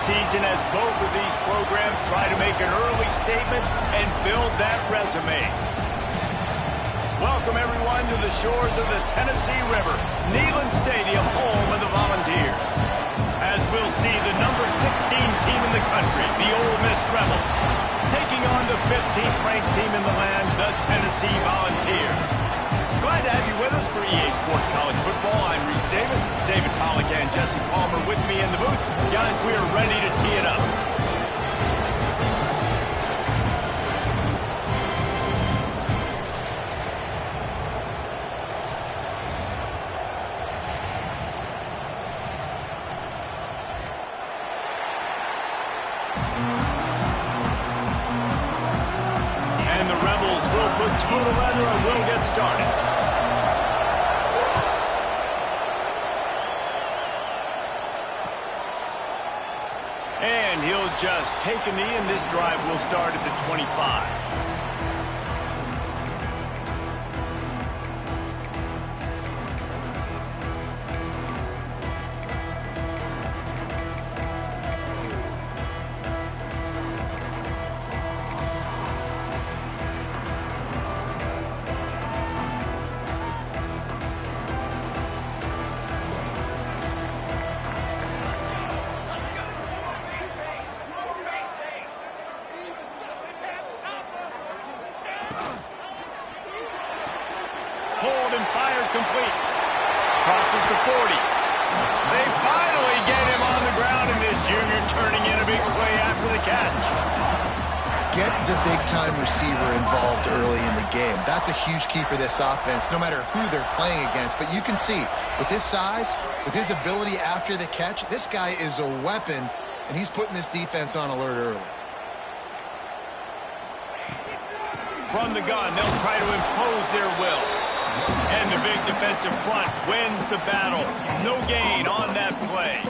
season as both of these programs try to make an early statement and build that resume. Welcome, everyone, to the shores of the Tennessee River, Neyland Stadium, home of the Volunteers. As we'll see the number 16 team in the country, the Ole Miss Rebels, taking on the 15th ranked team in the land, the Tennessee Volunteers. Glad to have you with us for EA Sports College Football. I'm Reese Davis, David Pollack and Jesse Palmer with me in the booth. Guys, we are ready to tee it up. And the Rebels will put total leather and will get started. And he'll just take a knee, and this drive will start at the 25. Hold and fired complete. Crosses the 40. They finally get him on the ground, and this junior turning in a big play after the catch. Get the big-time receiver involved early in the game. That's a huge key for this offense, no matter who they're playing against. But you can see, with his size, with his ability after the catch, this guy is a weapon, and he's putting this defense on alert early. From the gun, they'll try to impose their will. And the big defensive front wins the battle. No gain on that play.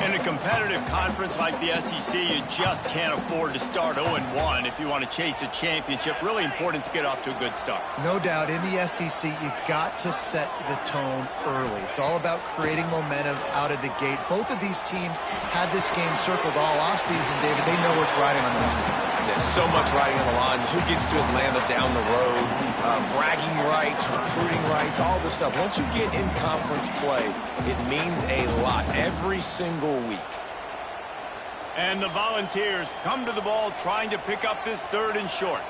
In a competitive conference like the SEC, you just can't afford to start 0-1 if you want to chase a championship. Really important to get off to a good start. No doubt, in the SEC, you've got to set the tone early. It's all about creating momentum out of the gate. Both of these teams had this game circled all offseason, David. They know what's riding on the line. There's so much riding on the line. Who gets to Atlanta down the road? Bragging rights, recruiting rights, all this stuff. Once you get in conference play, it means a lot every single week. And the Volunteers come to the ball trying to pick up this third and short.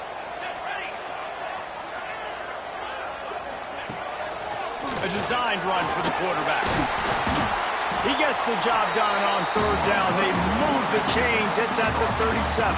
A designed run for the quarterback. He gets the job done on third down. They move the chains. It's at the 37.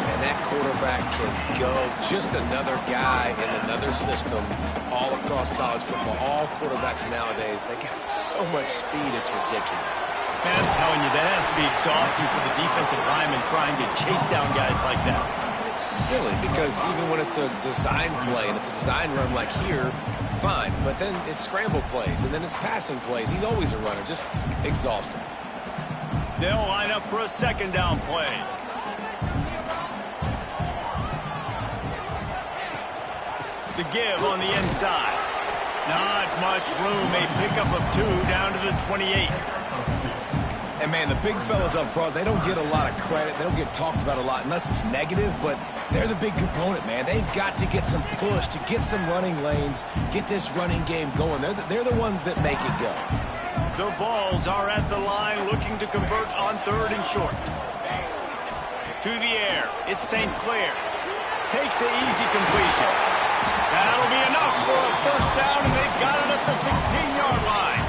And that quarterback can go. Just another guy in another system all across college football. All quarterbacks nowadays, they got so much speed, it's ridiculous. Man, I'm telling you, that has to be exhausting for the defensive lineman trying to chase down guys like that. It's silly because even when it's a design play and it's a design run like here, fine. But then it's scramble plays and then it's passing plays. He's always a runner, just exhausting. They'll line up for a second down play. The give on the inside. Not much room. A pickup of 2 down to the 28. And, man, the big fellas up front, they don't get a lot of credit. They don't get talked about a lot unless it's negative, but they're the big component, man. They've got to get some push, to get some running lanes, get this running game going. They're the ones that make it go. The Vols are at the line looking to convert on third and short. To the air. It's St. Clair. Takes the easy completion. That'll be enough for a first down, and they've got it at the 16-yard line.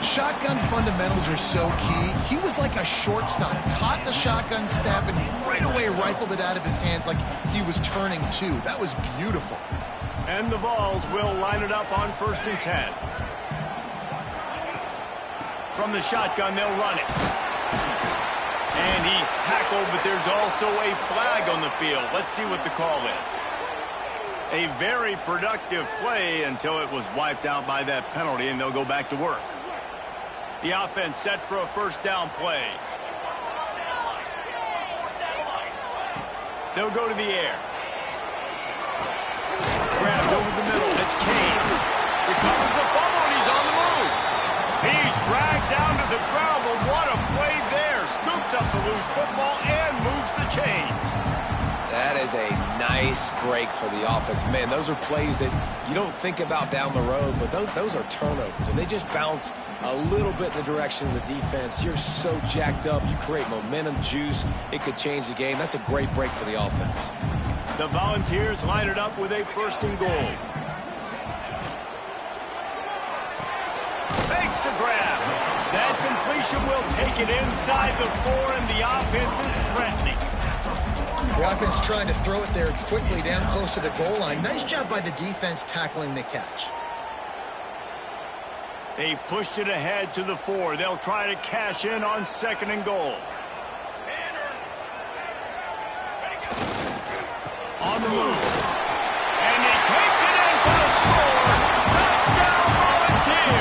Shotgun fundamentals are so key. He was like a shortstop. Caught the shotgun snap and right away rifled it out of his hands like he was turning two. That was beautiful. And the Vols will line it up on 1st and 10. From the shotgun, they'll run it. And he's tackled, but there's also a flag on the field. Let's see what the call is. A very productive play until it was wiped out by that penalty, and they'll go back to work. The offense set for a first down play. They'll go to the air. Grabbed over the middle. It's Kane. Recovers the fumble, and he's on the move. He's dragged down to the ground, but what up the loose football and moves the chains. That is a nice break for the offense. Man, those are plays that you don't think about down the road, but those are turnovers, and they just bounce a little bit in the direction of the defense. You're so jacked up. You create momentum, juice. It could change the game. That's a great break for the offense. The Volunteers line it up with a 1st and goal. Fakes to grab. That completion will take it inside the 4, and the offense is threatening. The offense trying to throw it there quickly down close to the goal line. Nice job by the defense tackling the catch. They've pushed it ahead to the 4. They'll try to cash in on 2nd and goal. On the move. And he takes it in for the score. Touchdown, Volunteer.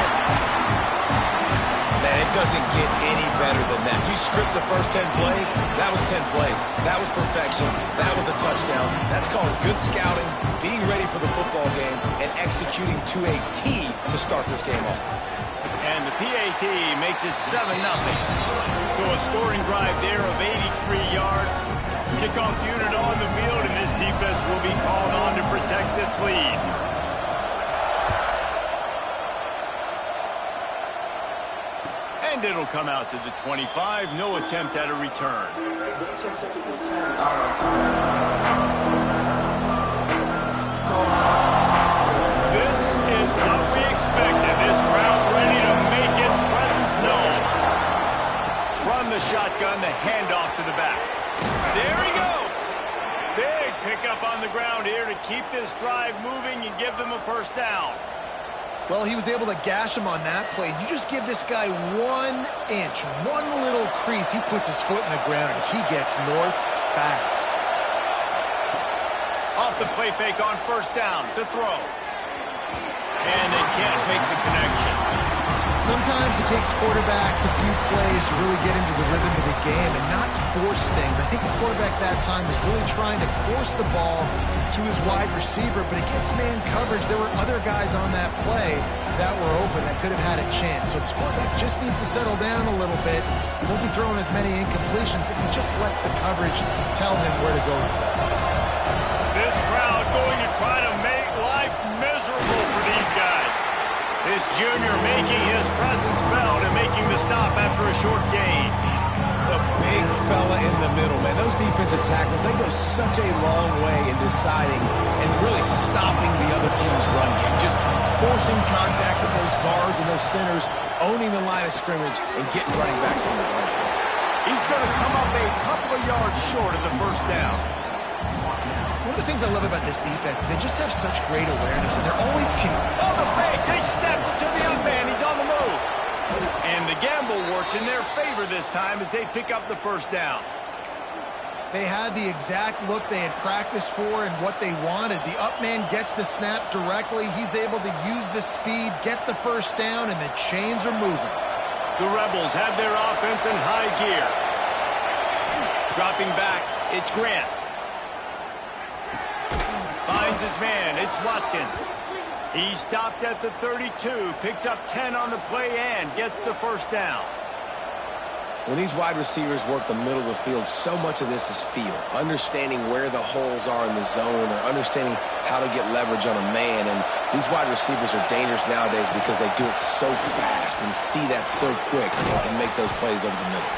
Man, it doesn't get any better than that. You script the first 10 plays, that was 10 plays. That was perfection. That was a touchdown. That's called good scouting, being ready for the football game, and executing to a T to start this game off. And the PAT makes it 7-0. So a scoring drive there of 83 yards. Kickoff unit on the field, and this defense will be called on to protect this lead. And it'll come out to the 25. No attempt at a return. This is what we expected. This crowd ready to make its presence known. From the shotgun, the handoff to the back. There he goes. Big pickup on the ground here to keep this drive moving and give them a 1st down. Well, he was able to gash him on that play. You just give this guy 1 inch, one little crease. He puts his foot in the ground, and he gets north fast. Off the play fake on 1st down to throw. And they can't make the connection. Sometimes it takes quarterbacks a few plays to really get into the rhythm of the game and not force things. I think the quarterback that time was really trying to force the ball to his wide receiver, but against man coverage, there were other guys on that play that were open that could have had a chance. So this quarterback just needs to settle down a little bit. He won't be throwing as many incompletions if he just lets the coverage tell him where to go. This crowd going to try to make life miserable for these guys. This junior making his presence felt and making the stop after a short gain. The big fella in the middle, man. Those defensive tackles, they go such a long way in deciding and really stopping the other team's run game. Just forcing contact with those guards and those centers, owning the line of scrimmage, and getting running backs on the ground. He's going to come up a couple of yards short of the 1st down. One of the things I love about this defense is they just have such great awareness, and they're always Oh, the fake! They snapped it to the young man. He's on the move. And the gamble works in their favor this time as they pick up the 1st down. They had the exact look they had practiced for and what they wanted. The up man gets the snap directly. He's able to use the speed, get the 1st down, and the chains are moving. The Rebels have their offense in high gear. Dropping back, it's Grant. Finds his man, it's Watkins. He stopped at the 32, picks up 10 on the play and gets the 1st down. When these wide receivers work the middle of the field, so much of this is feel. Understanding where the holes are in the zone or understanding how to get leverage on a man. And these wide receivers are dangerous nowadays because they do it so fast and see that so quick and make those plays over the middle.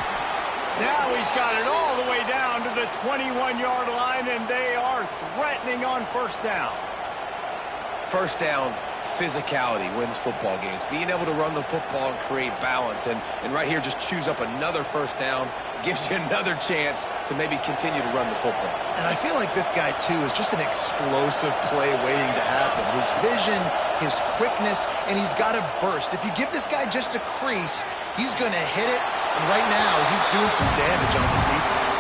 Now he's got it all the way down to the 21-yard line, and they are threatening on 1st down. 1st down, physicality wins football games. Being able to run the football and create balance. And right here, just choose up another 1st down. Gives you another chance to maybe continue to run the football. And I feel like this guy, too, is just an explosive play waiting to happen. His vision, his quickness, and he's got a burst. If you give this guy just a crease, he's going to hit it. And right now, he's doing some damage on this defense.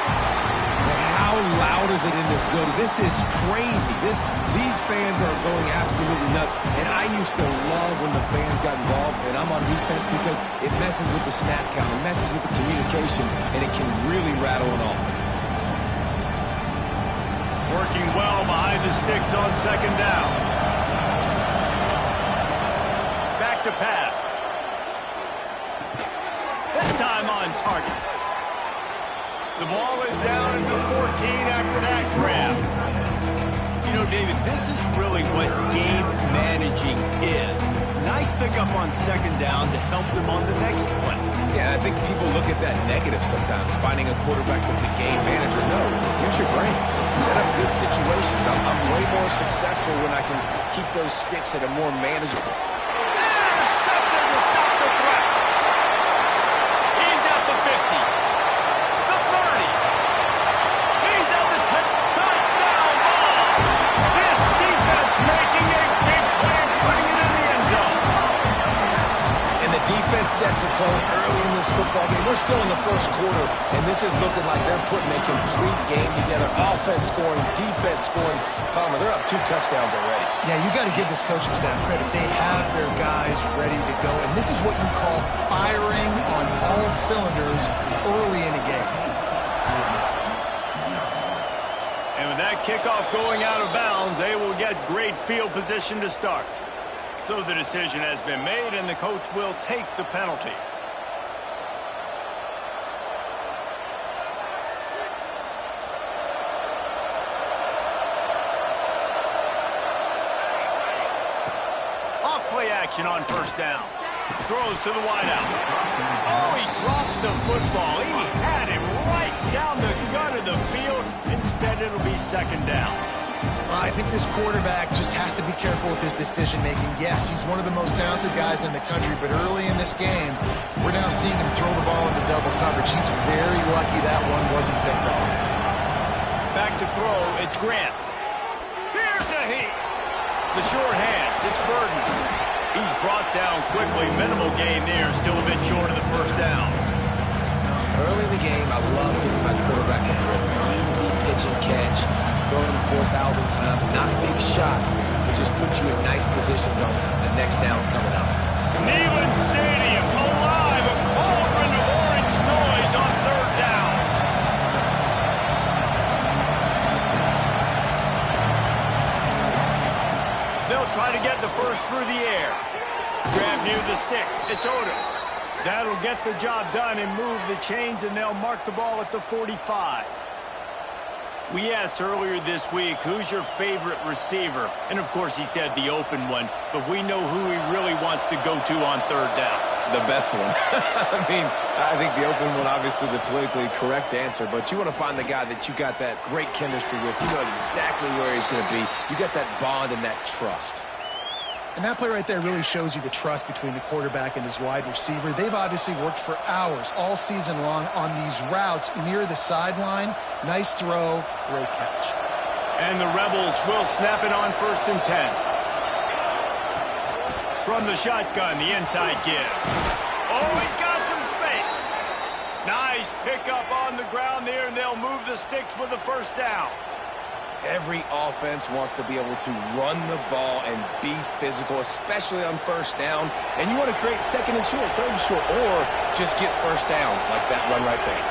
How loud is it in this building? This is crazy. These fans are going absolutely nuts. And I used to love when the fans got involved, and I'm on defense because it messes with the snap count, it messes with the communication, and it can really rattle an offense. Working well behind the sticks on 2nd down. Back to pass. This time on target. The ball is down at the 14 after that grab. You know, David, this is really what game managing is. Nice pickup on second down to help them on the next play. Yeah, I think people look at that negative sometimes, finding a quarterback that's a game manager. No, use your brain. Set up good situations. I'm way more successful when I can keep those sticks at a more manageable. Intercepted to stop the threat. He's at the 50. The 30. He's at the 10. Touchdown ball. This defense making a big play, putting it in the end zone. And the defense sets the tone early in this football game. We're still in the first quarter, and this is looking like they're putting a complete game together. Offense scoring, defense scoring. Palmer, they're up 2 touchdowns already. Yeah, you got to give this coaching staff credit. They have their guys ready to go, and this is what you call firing on all cylinders early in a game. And with that kickoff going out of bounds, they will get great field position to start. So the decision has been made, and the coach will take the penalty. Off-play action on first down. Throws to the wideout. Oh, he drops the football. He had him right down the gut of the field. Instead, it'll be second down. I think this quarterback just has to be careful with his decision-making. Yes, he's one of the most talented guys in the country, but early in this game, we're now seeing him throw the ball into double coverage. He's very lucky that one wasn't picked off. Back to throw, it's Grant. Here's a heat. The short hands, it's Burden. He's brought down quickly. Minimal gain there, still a bit short of the first down. Early in the game, I love getting my quarterback in rhythm. Easy pitch and catch. You've thrown him 4,000 times. Not big shots, but just put you in nice positions on the next downs coming up. Neyland Stadium, alive. A cauldron of orange noise on third down. They'll try to get the first through the air. Grab near the sticks. It's Odom. That'll get the job done and move the chains, and they'll mark the ball at the 45. We asked earlier this week, who's your favorite receiver? And, of course, he said the open one, but we know who he really wants to go to on third down. The best one. I mean, I think the open one, obviously the politically correct answer, but you want to find the guy that you got that great chemistry with. You know exactly where he's going to be. You got that bond and that trust. And that play right there really shows you the trust between the quarterback and his wide receiver. They've obviously worked for hours all season long on these routes near the sideline. Nice throw, great catch. And the Rebels will snap it on 1st and 10. From the shotgun, the inside give. Oh, he's got some space. Nice pickup on the ground there, and they'll move the sticks with the first down. Every offense wants to be able to run the ball and be physical, especially on first down. And you want to create second and short, third and short, or just get first downs like that run right there.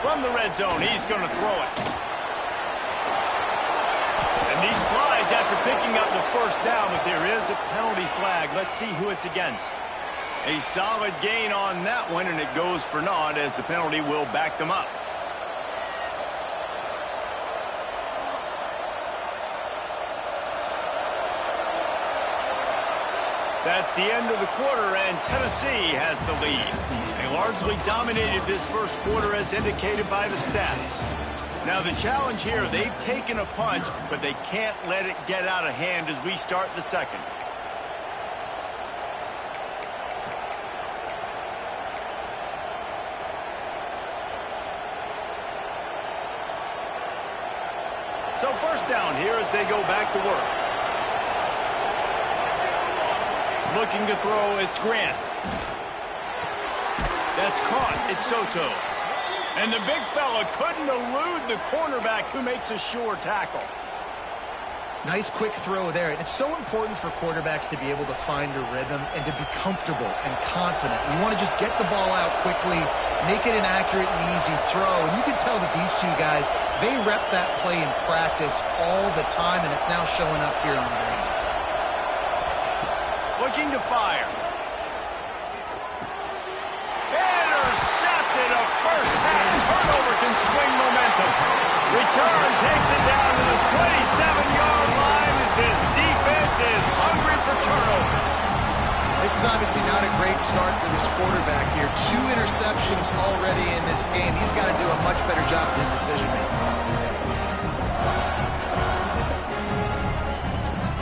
From the red zone, he's going to throw it. And he slides after picking up the first down, but there is a penalty flag. Let's see who it's against. A solid gain on that one, and it goes for naught as the penalty will back them up. That's the end of the quarter, and Tennessee has the lead. They largely dominated this first quarter as indicated by the stats. Now the challenge here, they've taken a punch, but they can't let it get out of hand as we start the second. So first down here as they go back to work. Looking to throw, it's Grant. That's caught, it's Soto. And the big fella couldn't elude the cornerback who makes a sure tackle. Nice quick throw there. And it's so important for quarterbacks to be able to find a rhythm and to be comfortable and confident. You want to just get the ball out quickly, make it an accurate and easy throw. And you can tell that these two guys, they rep that play in practice all the time, and it's now showing up here on game. Looking to fire. Intercepted, a first half turnover 27-yard line as his defense is hungry for turnovers. This is obviously not a great start for this quarterback here. 2 interceptions already in this game. He's got to do a much better job with his decision-making.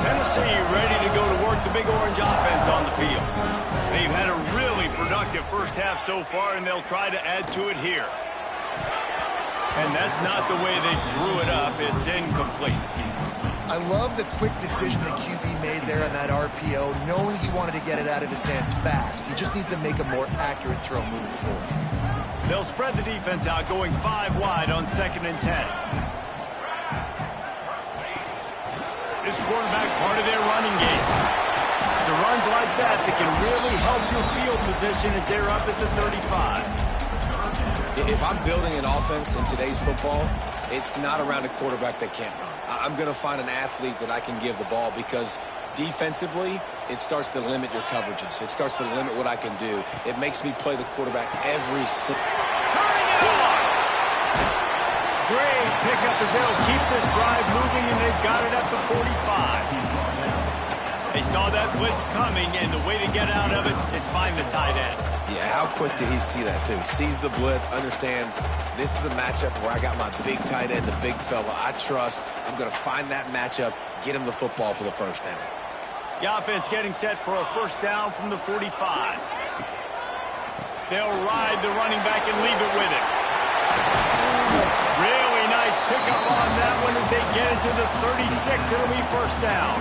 Tennessee ready to go to work the Big Orange offense on the field. They've had a really productive first half so far, and they'll try to add to it here. And that's not the way they drew it up. It's incomplete. I love the quick decision that QB made there on that RPO, knowing he wanted to get it out of his hands fast. He just needs to make a more accurate throw moving forward. They'll spread the defense out, going 5 wide on 2nd and 10. This quarterback part of their running game. It's runs like that that can really help your field position as they're up at the 35. If I'm building an offense in today's football, it's not around a quarterback that can't run. I'm going to find an athlete that I can give the ball because defensively, it starts to limit your coverages. It starts to limit what I can do. It makes me play the quarterback every single... Turning it on! Great pickup as they'll keep this drive moving, and they've got it at the 45. They saw that blitz coming, and the way to get out of it is find the tight end. Yeah, how quick did he see that, too? He sees the blitz, understands this is a matchup where I got my big tight end, the big fella I trust. I'm going to find that matchup, get him the football for the first down. The offense getting set for a first down from the 45. They'll ride the running back and leave it with him. Really nice pickup on that one as they get it to the 36. It'll be first down.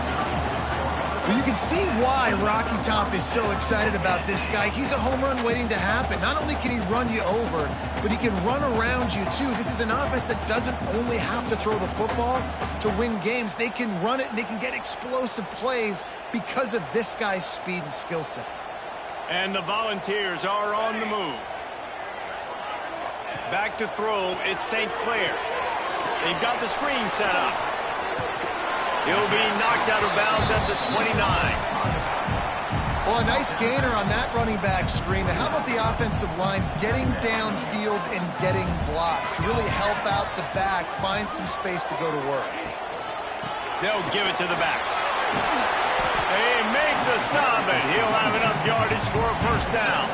Well, you can see why Rocky Top is so excited about this guy. He's a home run waiting to happen. Not only can he run you over, but he can run around you, too. This is an offense that doesn't only have to throw the football to win games. They can run it, and they can get explosive plays because of this guy's speed and skill set. And the Volunteers are on the move. Back to throw, it's St. Clair. They've got the screen set up. He'll be knocked out of bounds at the 29. Well, a nice gainer on that running back screen. Now, how about the offensive line getting downfield and getting blocks to really help out the back, find some space to go to work? They'll give it to the back. They make the stop, and he'll have enough yardage for a first down.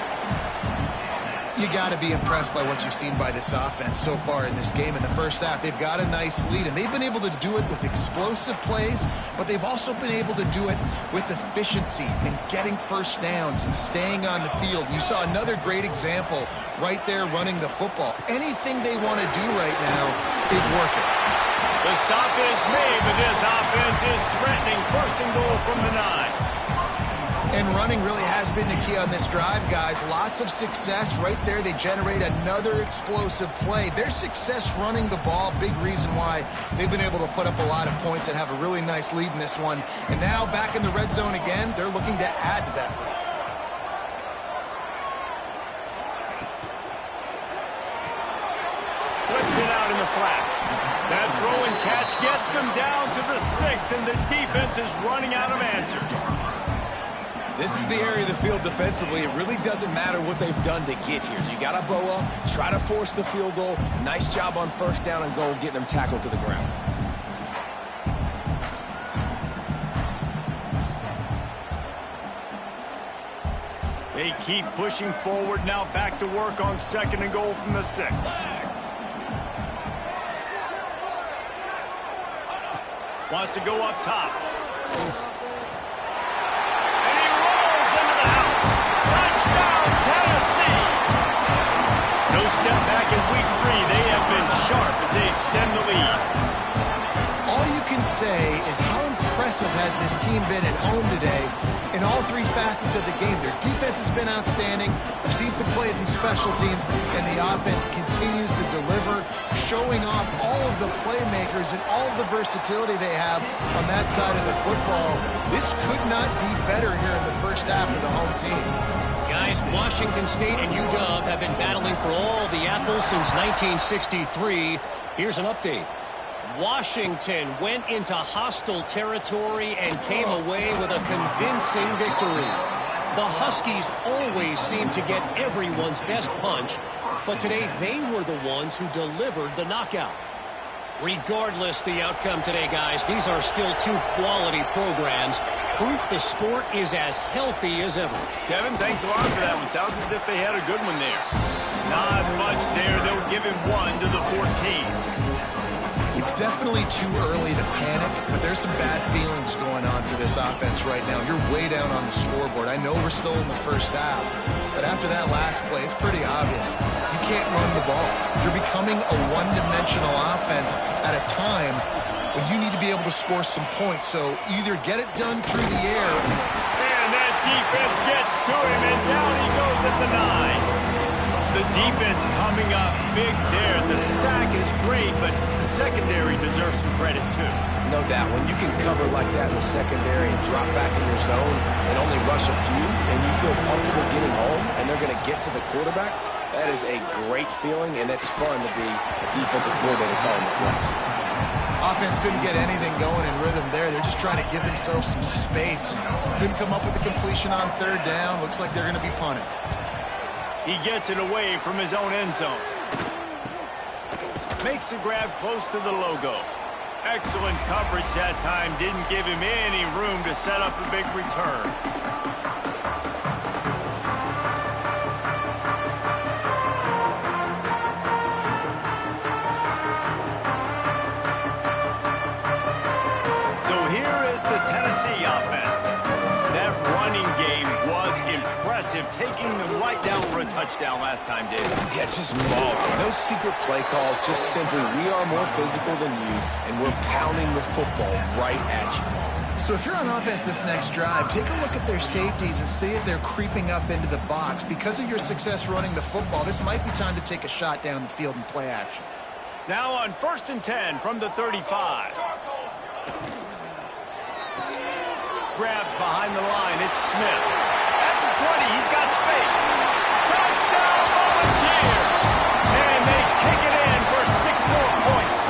You got to be impressed by what you've seen by this offense so far in this game. In the first half, they've got a nice lead, and they've been able to do it with explosive plays, but they've also been able to do it with efficiency and getting first downs and staying on the field. You saw another great example right there running the football. Anything they want to do right now is working. The stop is made, but this offense is threatening. First and goal from the 9. And running really has been the key on this drive, guys. Lots of success right there. They generate another explosive play. Their success running the ball, big reason why they've been able to put up a lot of points and have a really nice lead in this one. And now back in the red zone again, they're looking to add to that lead. Flips it out in the flat. That throw and catch gets them down to the 6, and the defense is running out of answers. This is the area of the field defensively. It really doesn't matter what they've done to get here. You got to bow up, try to force the field goal. Nice job on first down and goal, getting them tackled to the ground. They keep pushing forward, now back to work on second and goal from the 6. Wants to go up top. Tennessee. No step back in week 3. They have been sharp as they extend the lead. All you can say is how impressive has this team been at home today in all 3 facets of the game. Their defense has been outstanding. I've seen some plays in special teams, and the offense continues to deliver, showing off all of the playmakers and all of the versatility they have on that side of the football. This could not be better here in the first half of the home team. Guys, Washington State and UW have been battling for all the apples since 1963. Here's an update. Washington went into hostile territory and came away with a convincing victory. The Huskies always seem to get everyone's best punch, but today they were the ones who delivered the knockout. Regardless the outcome today, guys, these are still two quality programs. Proof the sport is as healthy as ever. Kevin, thanks a lot for that one. Sounds as if they had a good one there. Not much there. They'll give him 1 to the 14. It's definitely too early to panic, but there's some bad feelings going on for this offense right now. You're way down on the scoreboard. I know we're still in the first half, but after that last play, it's pretty obvious. You can't run the ball. You're becoming a one-dimensional offense at a time when you need to be able to score some points. So either get it done through the air. And that defense gets to him, and down he goes at the 9. The defense coming up big there. The sack is great, but the secondary deserves some credit too. No doubt. When you can cover like that in the secondary and drop back in your zone and only rush a few, and you feel comfortable getting home, and they're going to get to the quarterback, that is a great feeling, and it's fun to be a defensive coordinator calling the plays. Offense couldn't get anything going in rhythm there. They're just trying to give themselves some space. Couldn't come up with a completion on 3rd down. Looks like they're going to be punting. He gets it away from his own end zone. Makes the grab close to the logo. Excellent coverage that time. Didn't give him any room to set up a big return. So here is the Tennessee offense. That running game was impressive, taking them right down for a touchdown last time, David. Yeah, just mauling. No secret play calls, just simply we are more physical than you, and we're pounding the football right at you. So if you're on offense this next drive, take a look at their safeties and see if they're creeping up into the box. Because of your success running the football, this might be time to take a shot down the field and play action. Now on 1st and 10 from the 35. Grabbed behind the line. It's Smith. At the 20, he's got space. Touchdown, Volunteer! And they take it in for 6 more points.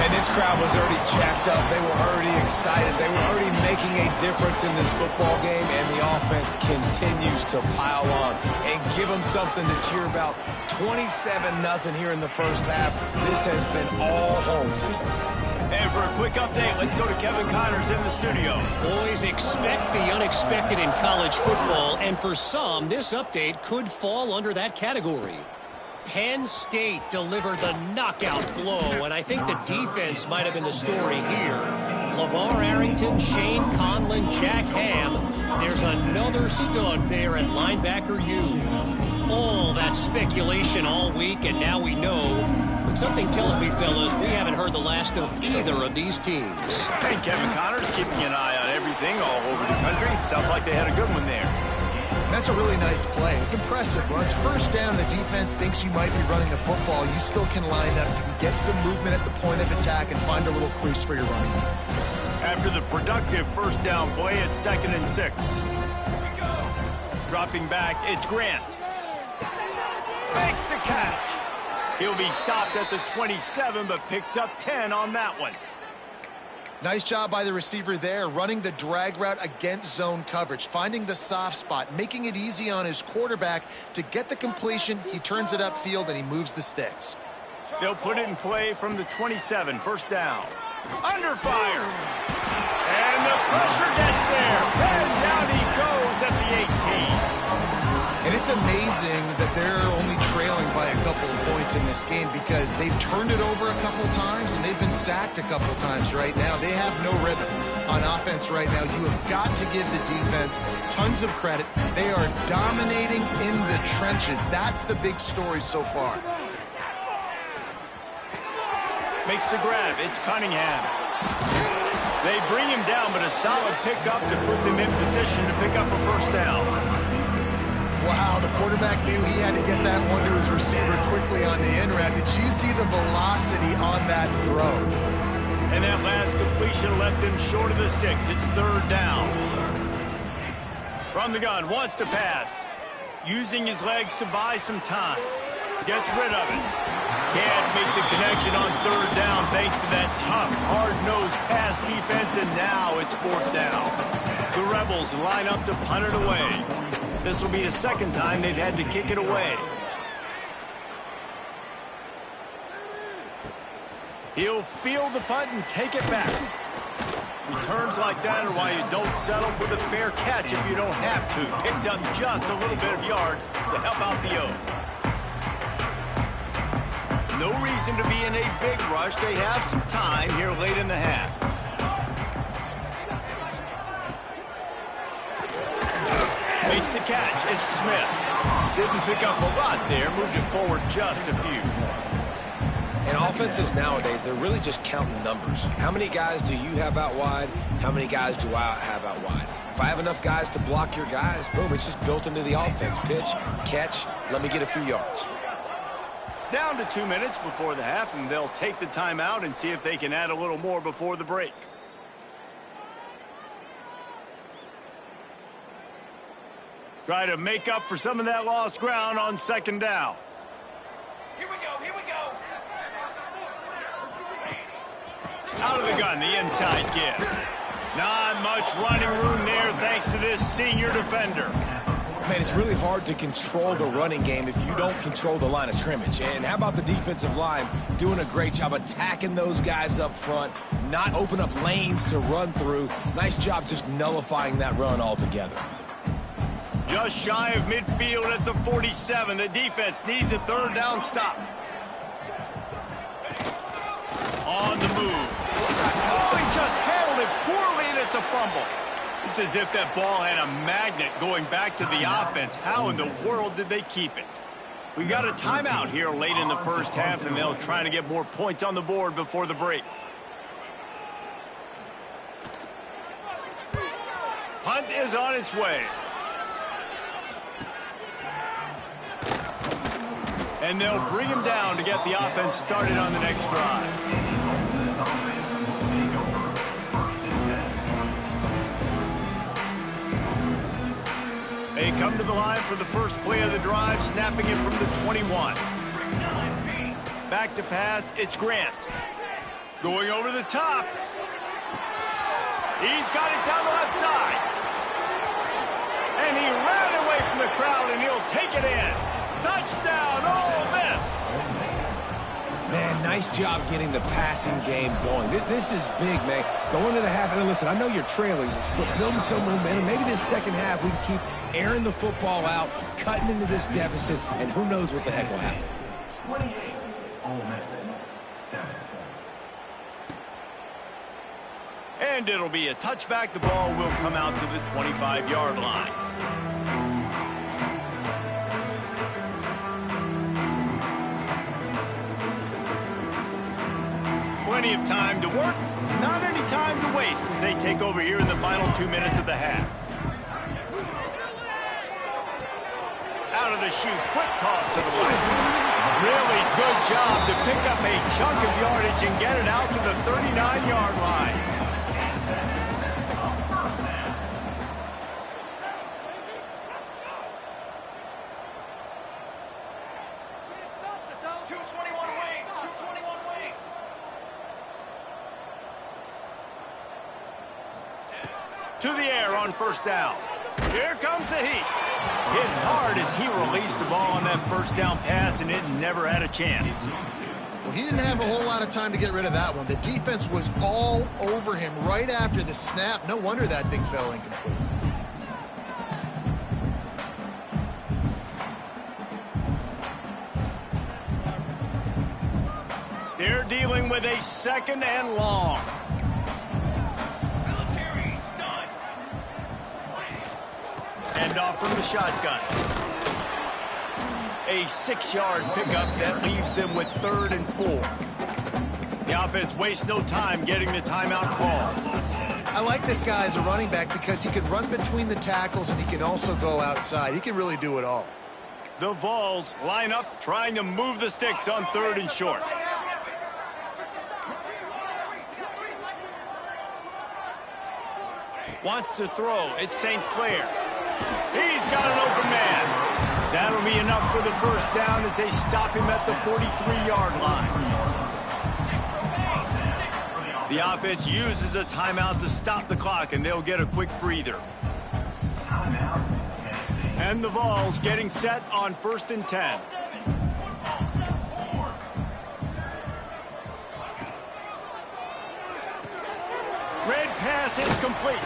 And this crowd was already jacked up. They were already excited. They were already making a difference in this football game, and the offense continues to pile on and give them something to cheer about. 27-0 here in the first half. This has been all home team. And for a quick update, let's go to Kevin Connors in the studio. Boys, expect the unexpected in college football, and for some, this update could fall under that category. Penn State delivered the knockout blow, and I think the defense might have been the story here. LeVar Arrington, Shane Conlon, Jack Ham. There's another stud there at linebacker U. All that speculation all week, and now we know. But something tells me, fellas, we haven't heard the last of either of these teams. Hey, Kevin Connors keeping an eye on everything all over the country. Sounds like they had a good one there. That's a really nice play. It's impressive. When it's 1st down, the defense thinks you might be running the football. You still can line up. You can get some movement at the point of attack and find a little crease for your running back. After the productive 1st down play, it's 2nd and 6. Dropping back, it's Grant. Makes the catch. He'll be stopped at the 27, but picks up 10 on that one. Nice job by the receiver there, running the drag route against zone coverage, finding the soft spot, making it easy on his quarterback to get the completion. He turns it upfield, and he moves the sticks. They'll put it in play from the 27, 1st down. Under fire. And the pressure gets there. And down he goes at the 18. And it's amazing that they're only trailing by a couple of points in this game because they've turned it over a couple times and they've been sacked a couple times right now. They have no rhythm on offense right now. You have got to give the defense tons of credit. They are dominating in the trenches. That's the big story so far. Makes the grab. It's Cunningham. They bring him down, but a solid pickup to put them in position to pick up a 1st down. Wow, the quarterback knew he had to get that one to his receiver quickly on the in route. Did you see the velocity on that throw? And that last completion left him short of the sticks. It's 3rd down. From the gun, wants to pass. Using his legs to buy some time. Gets rid of it. Can't make the connection on 3rd down thanks to that tough, hard-nosed pass defense, and now it's 4th down. The Rebels line up to punt it away. This will be the 2nd time they've had to kick it away. He'll field the punt and take it back. Returns like that are why you don't settle for the fair catch if you don't have to. Picks up just a little bit of yards to help out the O. No reason to be in a big rush. They have some time here late in the half. Makes the catch. It's Smith. Didn't pick up a lot there. Moved it forward just a few. And offenses nowadays, they're really just counting numbers. How many guys do you have out wide? How many guys do I have out wide? If I have enough guys to block your guys, boom, it's just built into the offense. Pitch, catch, let me get a few yards. Down to 2 minutes before the half, and they'll take the timeout and see if they can add a little more before the break. Try to make up for some of that lost ground on second down. Here we go, here we go. Out of the gun, the inside give. Not much running room there thanks to this senior defender. Man, it's really hard to control the running game if you don't control the line of scrimmage. And how about the defensive line doing a great job attacking those guys up front, not open up lanes to run through. Nice job just nullifying that run altogether. Just shy of midfield at the 47. The defense needs a third down stop. On the move. Oh, he just handled it poorly, and it's a fumble. It's as if that ball had a magnet going back to the offense. How in the world did they keep it? We got a timeout here late in the first half, and they'll try to get more points on the board before the break. Punt is on its way. And they'll bring him down to get the offense started on the next drive. They come to the line for the first play of the drive, snapping it from the 21. Back to pass, it's Grant. Going over the top. He's got it down the left side. And he ran away from the crowd, and he'll take it in. Touchdown, Ole Miss! Man, nice job getting the passing game going. This is big, man. Going to the half, and listen, I know you're trailing, but building some momentum. Maybe this second half we can keep airing the football out, cutting into this deficit, and who knows what the heck will happen. 28, Ole Miss, 7. And it'll be a touchback. The ball will come out to the 25-yard line. Plenty of time to work, not any time to waste as they take over here in the final 2 minutes of the half. Out of the chute, quick toss to the right. Really good job to pick up a chunk of yardage and get it out to the 39-yard line. To the air on first down. Here comes the heat. Hit hard as he released the ball on that first down pass, and it never had a chance. Well, he didn't have a whole lot of time to get rid of that one. The defense was all over him right after the snap. No wonder that thing fell incomplete. They're dealing with a second and long. And off from the shotgun. A 6-yard pickup that leaves them with 3rd and 4. The offense wastes no time getting the timeout call. I like this guy as a running back because he can run between the tackles and he can also go outside. He can really do it all. The Vols line up trying to move the sticks on 3rd and short. Wants to throw. It's St. Clair. He's got an open man. That'll be enough for the first down as they stop him at the 43-yard line. The offense uses a timeout to stop the clock, and they'll get a quick breather. And the Vols getting set on 1st and 10. pass is complete.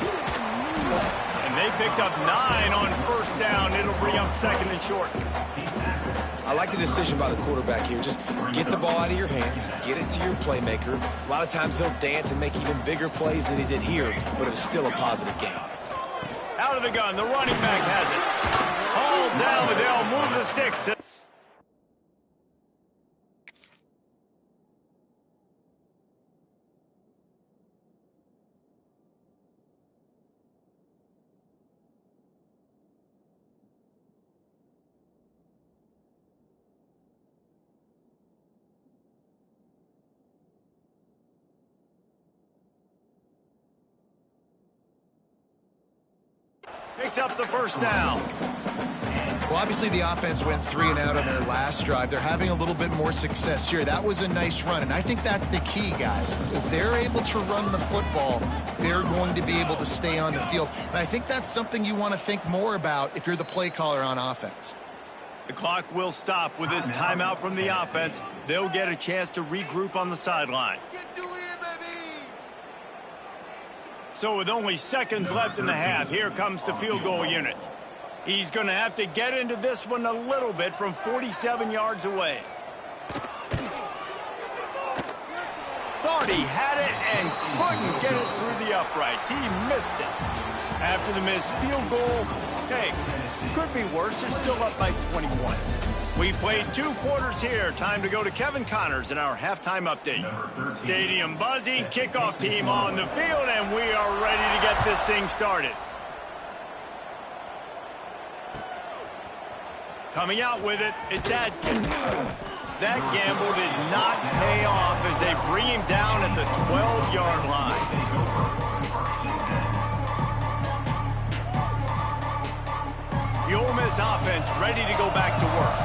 And they picked up 9 on first down. It'll bring up second and short. I like the decision by the quarterback here. Just get the ball out of your hands, get it to your playmaker. A lot of times he'll dance and make even bigger plays than he did here, but it was still a positive game. Out of the gun, the running back has it. Hauled down, but they'll move the sticks. Picks up the first down. Well, obviously the offense went 3 and out on their last drive. They're having a little bit more success here. That was a nice run, and I think that's the key, guys. If they're able to run the football, they're going to be able to stay on the field. And I think that's something you want to think more about if you're the play caller on offense. The clock will stop with this timeout from the offense. They'll get a chance to regroup on the sideline. So with only seconds left in the half, here comes the field goal unit. He's going to have to get into this one a little bit from 47 yards away. Thought he had it and couldn't get it through the uprights. He missed it. After the missed field goal, hey, could be worse. They're still up by 21. We played 2 quarters here. Time to go to Kevin Connors in our halftime update. Stadium buzzing, kickoff team on the field, and we are ready to get this thing started. Coming out with it, it's Adkins. That gamble did not pay off as they bring him down at the 12-yard line. The Ole Miss offense ready to go back to work.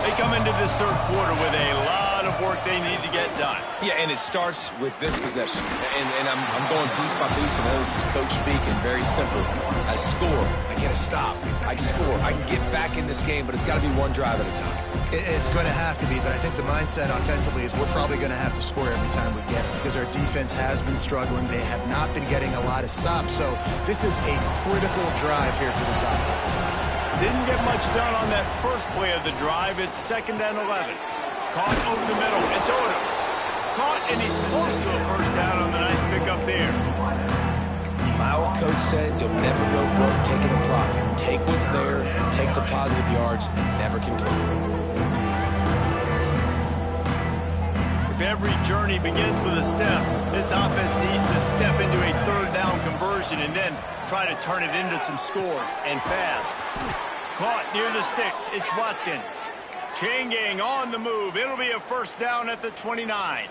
They come into this third quarter with a lot of work they need to get done. Yeah, and it starts with this possession. And I'm going piece by piece, and this is coach speaking, very simple. I score, I get a stop, I score, I can get back in this game, but it's got to be one drive at a time. It's going to have to be, but I think the mindset offensively is we're probably going to have to score every time we get it because our defense has been struggling. They have not been getting a lot of stops, so this is a critical drive here for this offense. Didn't get much done on that first play of the drive. It's 2nd and 11. Caught over the middle. It's Odom. Caught, and he's close to a first down on the nice pickup there. My old coach said you'll never go broke taking a profit. Take what's there, take the positive yards, and never complain. If every journey begins with a step, this offense needs to step into a 3rd down conversion and then try to turn it into some scores, and fast. Caught near the sticks. It's Watkins. Chain gang on the move. It'll be a first down at the 29.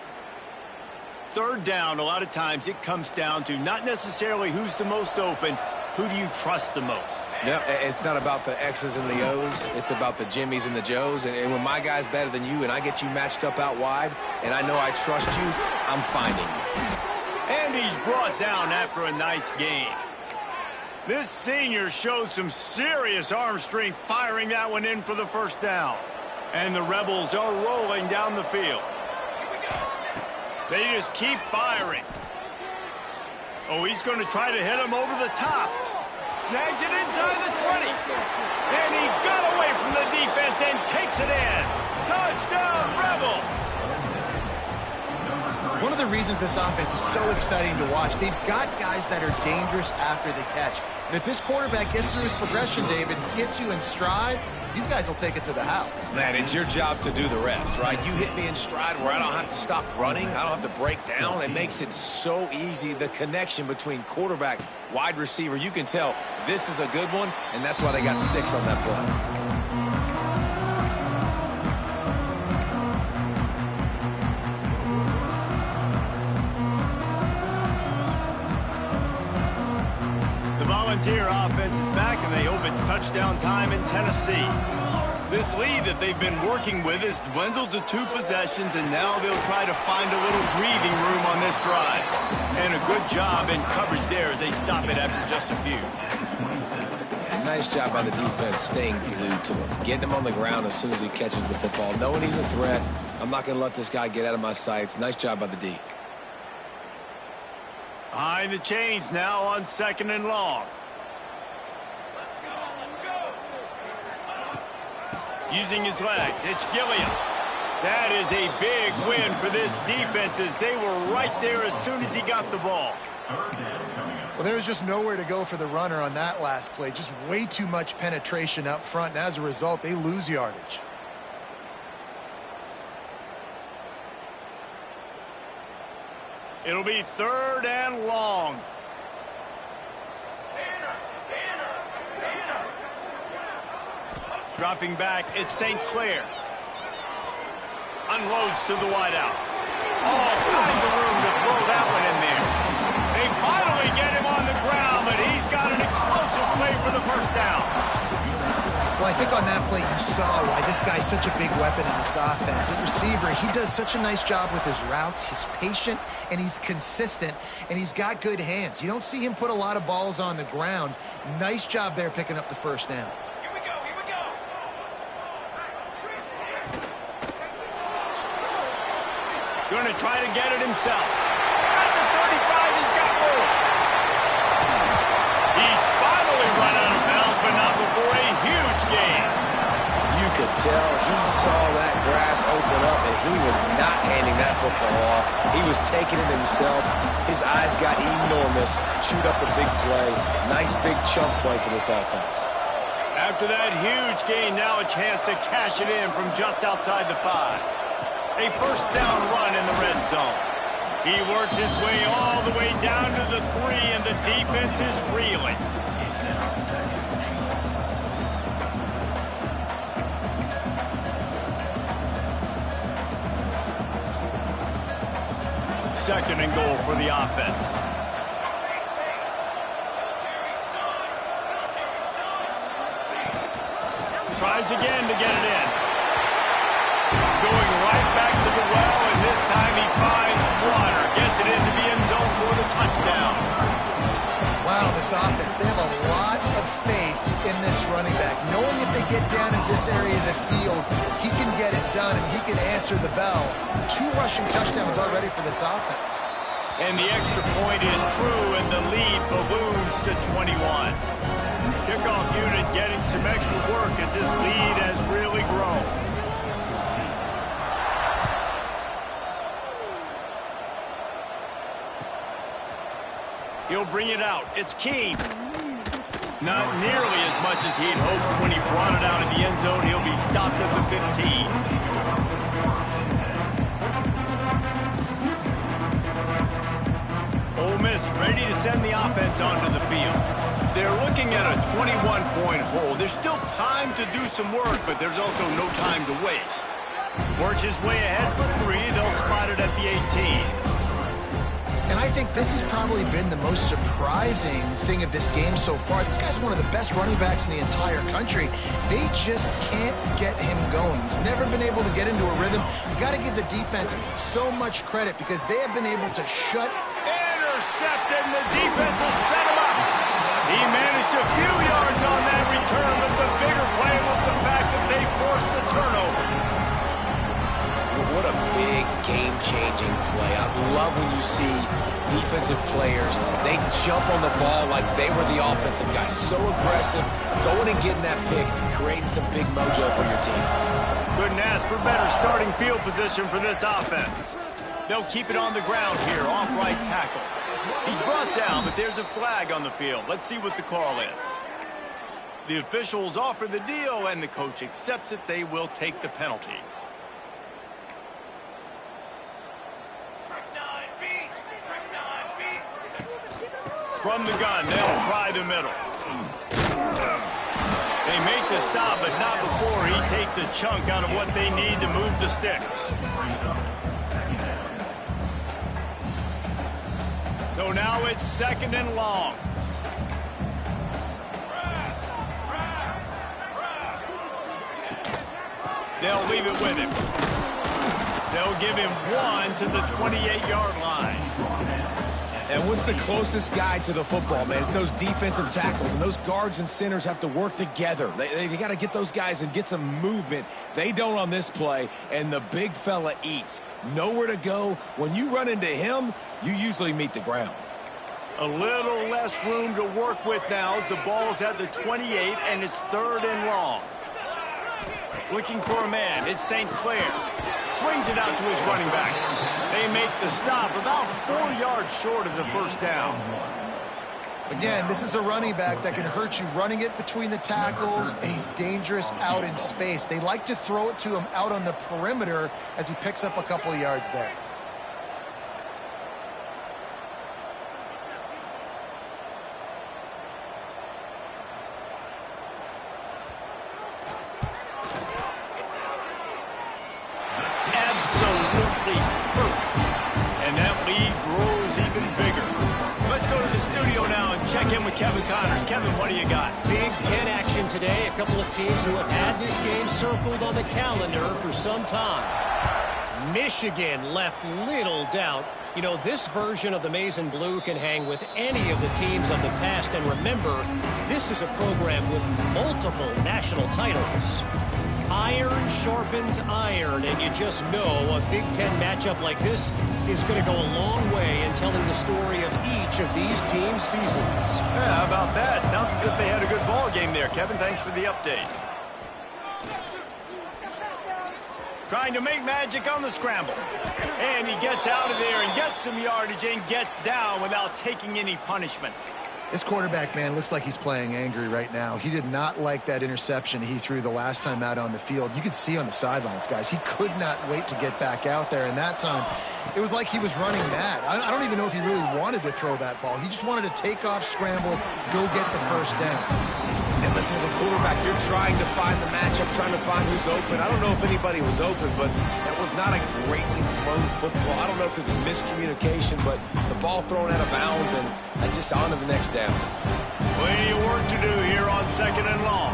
3rd down, a lot of times it comes down to not necessarily who's the most open, who do you trust the most? Yep, it's not about the X's and the O's. It's about the Jimmys and the Joes. And when my guy's better than you and I get you matched up out wide and I know I trust you, I'm finding you. And he's brought down after a nice game. This senior showed some serious arm strength firing that one in for the first down. And the Rebels are rolling down the field. They just keep firing. Oh, he's going to try to hit him over the top. Snags it inside the 20. And he got away from the defense and takes it in. Touchdown, Rebels! One of the reasons this offense is so exciting to watch, they've got guys that are dangerous after the catch. And if this quarterback gets through his progression, David, gets you in stride, these guys will take it to the house. Man, it's your job to do the rest, right? You hit me in stride where I don't have to stop running. I don't have to break down. It makes it so easy, the connection between quarterback, wide receiver. You can tell this is a good one, and that's why they got 6 on that play. Volunteer offense is back, and they hope it's touchdown time in Tennessee. This lead that they've been working with has dwindled to 2 possessions, and now they'll try to find a little breathing room on this drive. And a good job in coverage there as they stop it after just a few. Yeah, nice job by the defense staying glued to him, getting him on the ground as soon as he catches the football, knowing he's a threat. I'm not going to let this guy get out of my sights. Nice job by the D. Behind the chains now on 2nd and long. Using his legs, it's Gilliam. That is a big win for this defense as they were right there as soon as he got the ball. Well, there was just nowhere to go for the runner on that last play. Just way too much penetration up front, and as a result, they lose yardage. It'll be 3rd and long. Dropping back, it's St. Clair. Unloads to the wideout. All kinds of room to throw that one in there. They finally get him on the ground, but he's got an explosive play for the first down. Well, I think on that play you saw why this guy's such a big weapon in this offense. At receiver, he does such a nice job with his routes. He's patient, and he's consistent, and he's got good hands. You don't see him put a lot of balls on the ground. Nice job there picking up the first down. Going to try to get it himself. At the 35, he's got more. He's finally run out of bounds, but not before a huge gain. You could tell he saw that grass open up, and he was not handing that football off. He was taking it himself. His eyes got enormous. Chewed up a big play. Nice big chunk play for this offense. After that huge gain, now a chance to cash it in from just outside the 5. A first down run in the red zone. He works his way all the way down to the 3, and the defense is reeling. Second and goal for the offense. Tries again to get it in. Going right back to the well, and this time he finds water. Gets it into the end zone for the touchdown. Wow, this offense, they have a lot of faith in this running back. Knowing if they get down in this area of the field, he can get it done, and he can answer the bell. 2 rushing touchdowns already for this offense. And the extra point is true, and the lead balloons to 21. Kickoff unit getting some extra work as this lead has really grown. He'll bring it out. It's Keene. Not nearly as much as he'd hoped when he brought it out in the end zone. He'll be stopped at the 15. Ole Miss ready to send the offense onto the field. They're looking at a 21-point hole. There's still time to do some work, but there's also no time to waste. Works his way ahead for 3. They'll spot it at the 18. And I think this has probably been the most surprising thing of this game so far. This guy's one of the best running backs in the entire country. They just can't get him going. He's never been able to get into a rhythm. You got to give the defense so much credit because they have been able to shut. Intercepted, and the defense has set him up. He managed a few yards on that return, but the bigger play was the fact that they forced the turnover. What a big game-changing play. I love when you see defensive players, they jump on the ball like they were the offensive guys. So aggressive, going and getting that pick, creating some big mojo for your team. Couldn't ask for better starting field position for this offense. They'll keep it on the ground here, off right tackle. He's brought down, but there's a flag on the field. Let's see what the call is. The officials offer the deal, and the coach accepts it. They will take the penalty. From the gun, they'll try the middle. They make the stop, but not before he takes a chunk out of what they need to move the sticks. So now it's 2nd and long. They'll leave it with him. They'll give him 1 to the 28-yard line. And what's the closest guy to the football, man? It's those defensive tackles, and those guards and centers have to work together. They got to get those guys and get some movement. They don't on this play, and the big fella eats. Nowhere to go. When you run into him, you usually meet the ground. A little less room to work with now as the ball's at the 28 and it's 3rd and long. Looking for a man. It's St. Clair. Swings it out to his running back. They make the stop about 4 yards short of the first down. Again, this is a running back that can hurt you running it between the tackles, and he's dangerous out in space. They like to throw it to him out on the perimeter as he picks up a couple of yards there. Absolutely perfect. And that lead grows even bigger. Let's go to the studio now and check in with Kevin Connors. Kevin, what do you got? Big Ten action today. A couple of teams who have had this game circled on the calendar for some time. Michigan left little doubt. You know, this version of the Maize and Blue can hang with any of the teams of the past. And remember, this is a program with multiple national titles. Iron sharpens iron, and you just know a Big Ten matchup like this is going to go a long way in telling the story of each of these teams' seasons. Yeah, how about that? Sounds as if they had a good ball game there. Kevin, thanks for the update. Trying to make magic on the scramble. And he gets out of there and gets some yardage and gets down without taking any punishment. This quarterback, man, looks like he's playing angry right now. He did not like that interception he threw the last time out on the field. You could see on the sidelines, guys, he could not wait to get back out there. And that time, it was like he was running mad. I don't even know if he really wanted to throw that ball. He just wanted to take off, scramble, go get the first down. And listen, as a quarterback, you're trying to find the matchup, trying to find who's open. I don't know if anybody was open, but that was not a greatly thrown football. I don't know if it was miscommunication, but the ball thrown out of bounds, and just on to the next down. Plenty of work to do here on 2nd and long.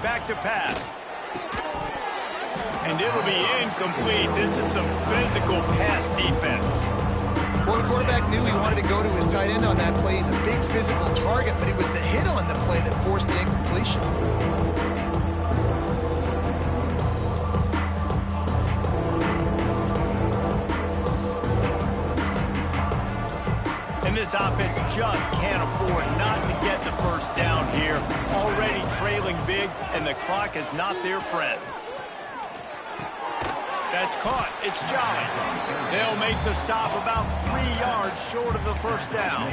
Back to pass. And it'll be incomplete. This is some physical pass defense. Well, the quarterback knew he wanted to go to his tight end on that play. He's a big physical target, but it was the hit on the play that forced the incompletion. And this offense just can't afford not to get the first down here. Already trailing big, and the clock is not their friend. That's caught. It's Jolly. They'll make the stop about 3 yards short of the first down.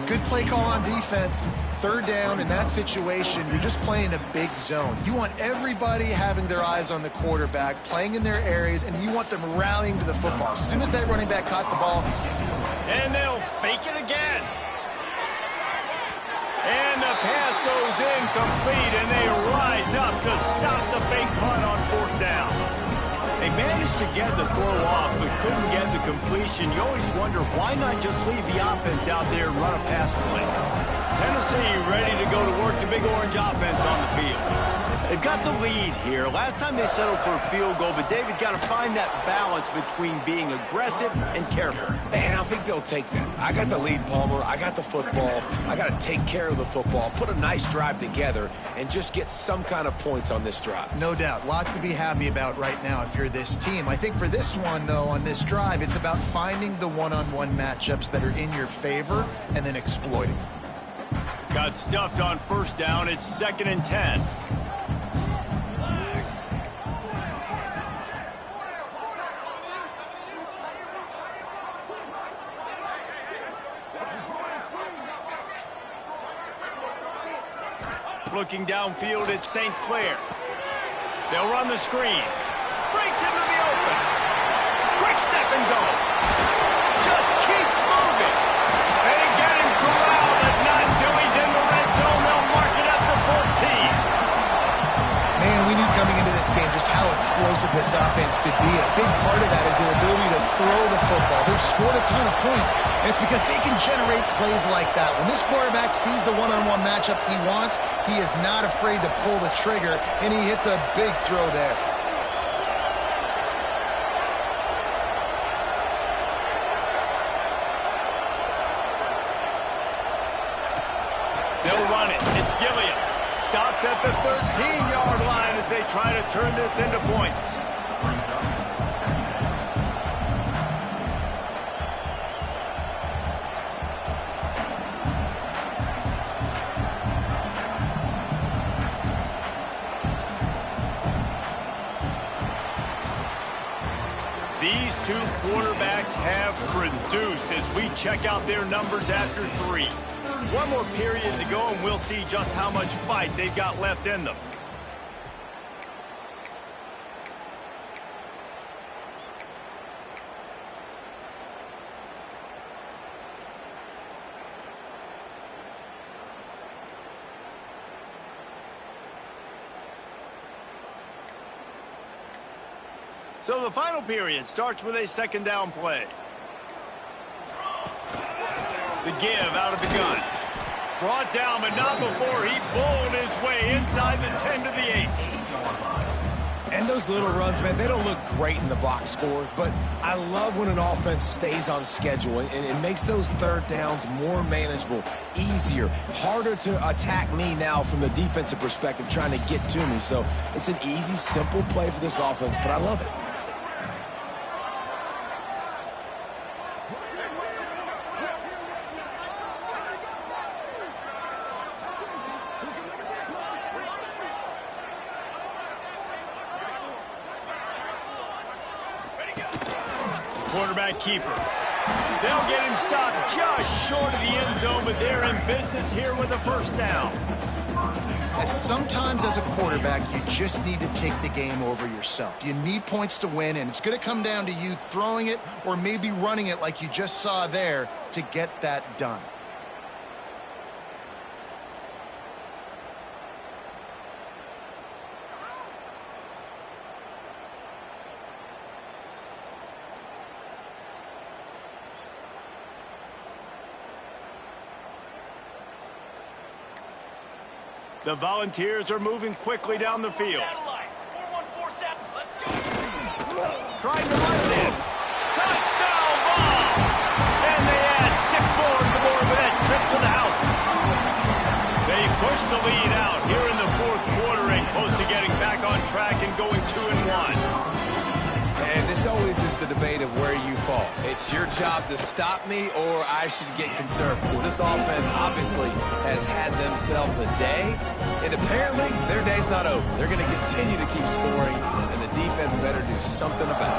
Good play call on defense. 3rd down in that situation, you're just playing a big zone. You want everybody having their eyes on the quarterback, playing in their areas, and you want them rallying to the football. As soon as that running back caught the ball. And they'll fake it again. And the pass goes incomplete, and they rise up to stop the fake punt on 4th down. They managed to get the throw off, but couldn't get the completion. You always wonder, why not just leave the offense out there and run a pass play? Tennessee ready to go to work the Big Orange offense on the field. They've got the lead here. Last time they settled for a field goal, but David got to find that balance between being aggressive and careful. And I think they'll take that. I got the lead, Palmer. I got the football. I got to take care of the football, put a nice drive together, and just get some kind of points on this drive. No doubt. Lots to be happy about right now if you're this team. I think for this one, though, on this drive, it's about finding the one-on-one matchups that are in your favor and then exploiting. Got stuffed on 1st down. It's 2nd and 10. Looking downfield, it's St. Clair. They'll run the screen. Breaks into the open. Quick step and go. Just keeps moving. They get him corralled, but not until he's in the red zone. They'll mark it at the 14. Man, we knew coming into this game just how explosive this offense could be. A big part of that is their ability to throw the football. They've scored a ton of points, and it's because they can generate plays like that. When this quarterback sees the one-on-one matchup he wants, he is not afraid to pull the trigger, and he hits a big throw there. They'll run it. It's Gilliam. Stopped at the 13-yard line as they try to turn this into points. These two quarterbacks have produced as we check out their numbers after 3. One more period to go, and we'll see just how much fight they've got left in them. So the final period starts with a second down play. The give out of the gun. Brought down, but not before he bowled his way inside the 10 to the 8. And those little runs, man, they don't look great in the box score, but I love when an offense stays on schedule, and it makes those third downs more manageable, easier, harder to attack me now from the defensive perspective trying to get to me. So it's an easy, simple play for this offense, but I love it. Quarterback keeper. They'll get him stopped just short of the end zone, but they're in business here with a first down. And sometimes as a quarterback, you just need to take the game over yourself. You need points to win, and it's going to come down to you throwing it or maybe running it like you just saw there to get that done. The Volunteers are moving quickly down the field. Trying to run it in. Touchdown ball! And they add 6 more to the board with that trip to the house. They push the lead out here in the fourth quarter and close to getting back on track and going 2-1. And this always is the debate of where you fall. It's your job to stop me, or I should get concerned, because this offense obviously has had themselves a day, and apparently their day's not over. They're going to continue to keep scoring, and the defense better do something about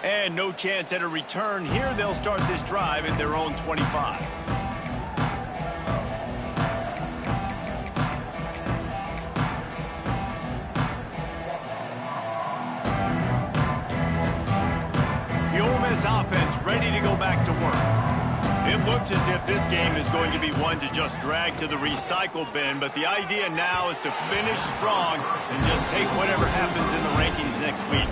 it. And no chance at a return here. They'll start this drive at their own 25. The Ole Miss offense ready to go back to work. It looks as if this game is going to be one to just drag to the recycle bin, but the idea now is to finish strong and just take whatever happens in the rankings next week.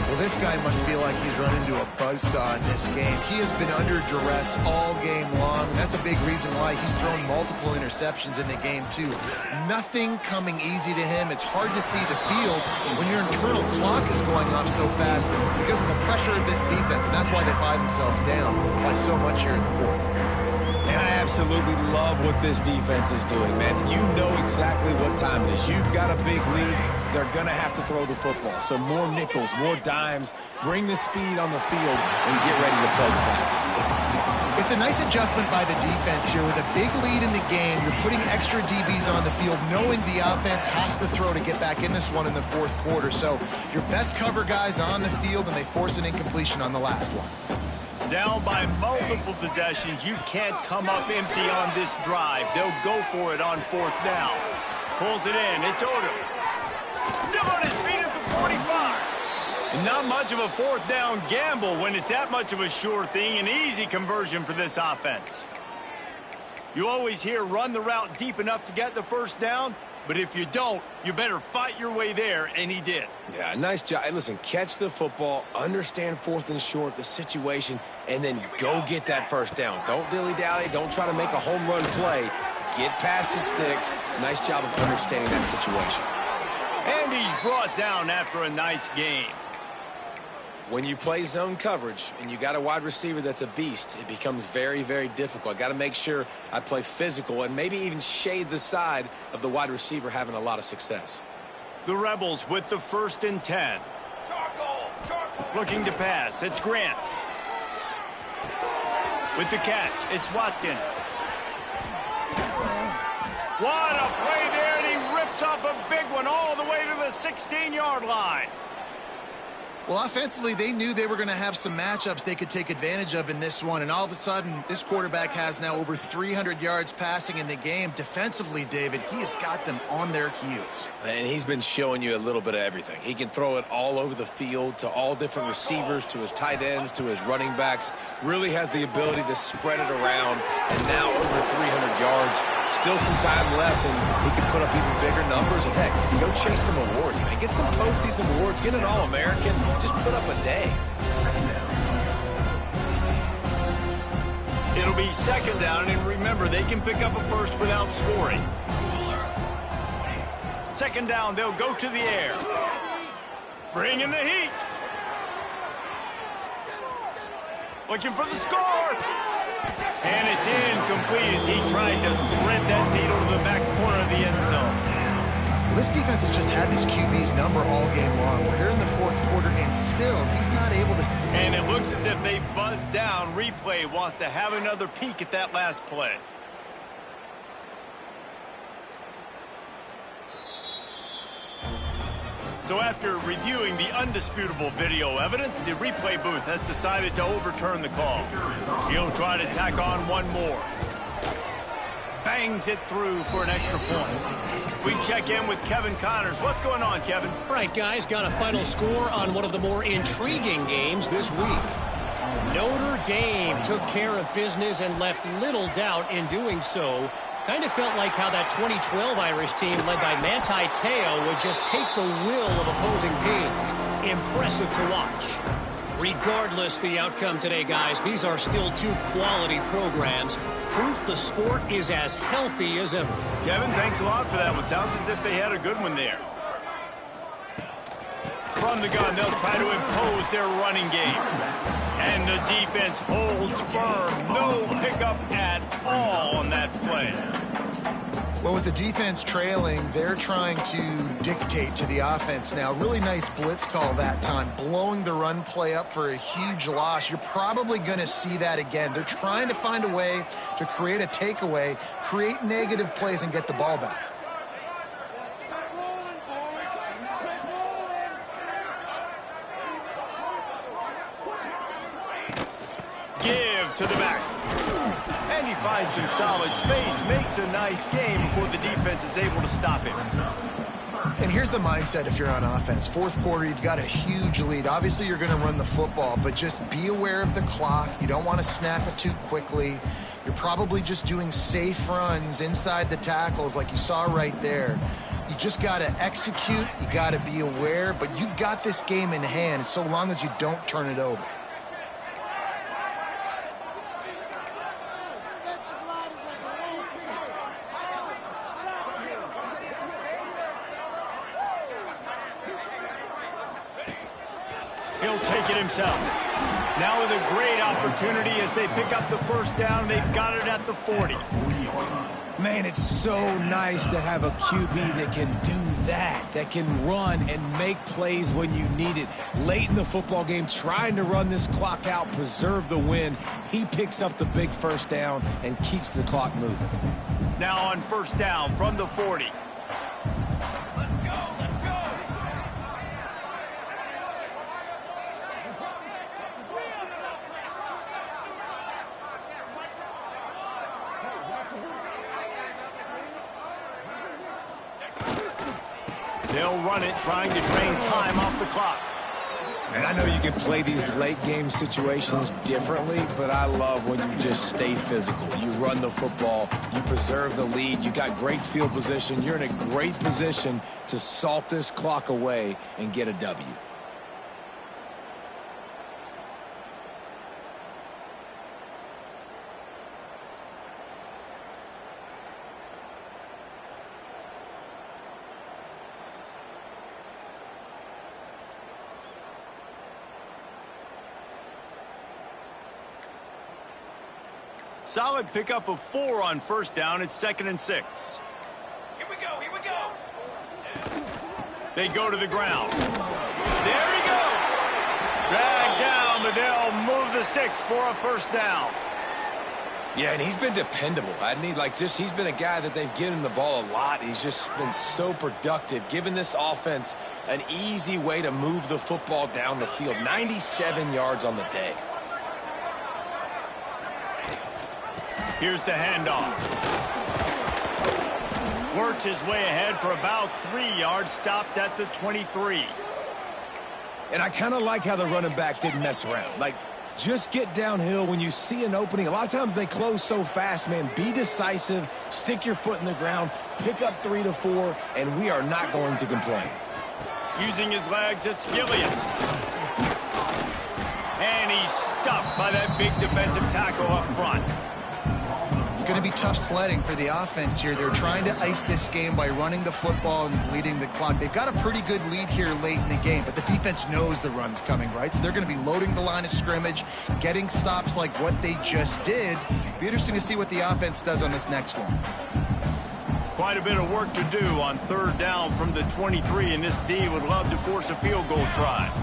Well, this guy must feel like he's run into a buzzsaw in this game. He has been under duress all game long, and that's a big reason why he's thrown multiple interceptions in the game, too. Nothing coming easy to him. It's hard to see the field when your internal clock is going off so fast because of the pressure of this defense, and that's why they find themselves down by so much here in the fourth. And I absolutely love what this defense is doing, man. You know exactly what time it is. You've got a big lead. They're going to have to throw the football. So more nickels, more dimes, bring the speed on the field, and get ready to play the pass. It's a nice adjustment by the defense here. With a big lead in the game, you're putting extra DBs on the field, knowing the offense has to throw to get back in this one in the fourth quarter. So your best cover guys on the field, and they force an incompletion on the last one. Down by multiple possessions, you can't come up empty on this drive. They'll go for it on fourth down. Pulls it in. It's Odom. Still on his feet at the 45. And not much of a fourth down gamble when it's that much of a sure thing. An easy conversion for this offense. You always hear run the route deep enough to get the first down. But if you don't, you better fight your way there, and he did. Yeah, nice job. Hey, listen, catch the football, understand fourth and short, the situation, and then go get that first down. Don't dilly-dally. Don't try to make a home run play. Get past the sticks. Nice job of understanding that situation. And he's brought down after a nice game. When you play zone coverage and you got a wide receiver that's a beast, it becomes very, very difficult. I got to make sure I play physical and maybe even shade the side of the wide receiver having a lot of success. The Rebels with the 1st and 10. Looking to pass. It's Grant. With the catch, it's Watkins. What a play there, and he rips Picks off a big one all the way to the 16-yard line. Well, offensively, they knew they were going to have some matchups they could take advantage of in this one, and all of a sudden, this quarterback has now over 300 yards passing in the game. Defensively, David, he has got them on their heels. And he's been showing you a little bit of everything. He can throw it all over the field to all different receivers, to his tight ends, to his running backs. Really has the ability to spread it around, and now over 300 yards. Still some time left, and he can put up even bigger numbers. And, heck, go chase some awards, man. Get some postseason awards. Get an All-American. Just put up a day. It'll be second down, and remember, they can pick up a first without scoring. Second down, they'll go to the air. Bring in the heat. Looking for the score. And it's incomplete as he tried to thread that needle to the back corner of the end zone. Well, this defense has just had this QB's number all game long. We're here in the fourth quarter, and still, he's not able to... And it looks as if they've buzzed down. Replay wants to have another peek at that last play. So after reviewing the undisputable video evidence, the replay booth has decided to overturn the call. He'll try to tack on one more. Bangs it through for an extra point. We check in with Kevin Connors. What's going on, Kevin? All right, guys, got a final score on one of the more intriguing games this week. Notre Dame took care of business and left little doubt in doing so. Kind of felt like how that 2012 Irish team led by Manti Te'o would just take the will of opposing teams. Impressive to watch. Regardless the outcome today, guys, these are still two quality programs. Proof the sport is as healthy as ever. Kevin, thanks a lot for that one. Sounds as if they had a good one there. From the gun, they'll try to impose their running game. And the defense holds firm. No pickup at all on that play. Well, with the defense trailing, they're trying to dictate to the offense now. Really nice blitz call that time, blowing the run play up for a huge loss. You're probably going to see that again. They're trying to find a way to create a takeaway, create negative plays, and get the ball back. Give to the back. And he finds some solid space, makes a nice game before the defense is able to stop him. And here's the mindset if you're on offense. Fourth quarter, you've got a huge lead. Obviously, you're going to run the football, but just be aware of the clock. You don't want to snap it too quickly. You're probably just doing safe runs inside the tackles like you saw right there. You just got to execute. You got to be aware, but you've got this game in hand so long as you don't turn it over. He'll take it himself. Now with a great opportunity as they pick up the first down. They've got it at the 40. Man, it's so nice to have a QB that can do that can run and make plays when you need it. Late in the football game, trying to run this clock out, preserve the win. He picks up the big first down and keeps the clock moving. Now on first down from the 40. They'll run it, trying to drain time off the clock. And I know you can play these late game situations differently, but I love when you just stay physical. You run the football, you preserve the lead, you got great field position, you're in a great position to salt this clock away and get a W. Solid pickup of 4 on first down. It's 2nd and 6. Here we go, here we go. They go to the ground. There he goes. Dragged down, but they'll move the sticks for a first down. Yeah, and he's been dependable. He's been a guy that they've given the ball a lot. He's just been so productive, giving this offense an easy way to move the football down the field. 97 yards on the day. Here's the handoff. Works his way ahead for about 3 yards, stopped at the 23. And I kind of like how the running back didn't mess around. Just get downhill when you see an opening. A lot of times they close so fast, man. Be decisive, stick your foot in the ground, pick up 3 to 4, and we are not going to complain. Using his legs, it's Gilliam. And he's stuffed by that big defensive tackle up front. It's going to be tough sledding for the offense here. They're trying to ice this game by running the football and bleeding the clock. They've got a pretty good lead here late in the game, but the defense knows the run's coming, right? So they're going to be loading the line of scrimmage, getting stops like what they just did. Be interesting to see what the offense does on this next one. Quite a bit of work to do on 3rd down from the 23, and this D would love to force a field goal try.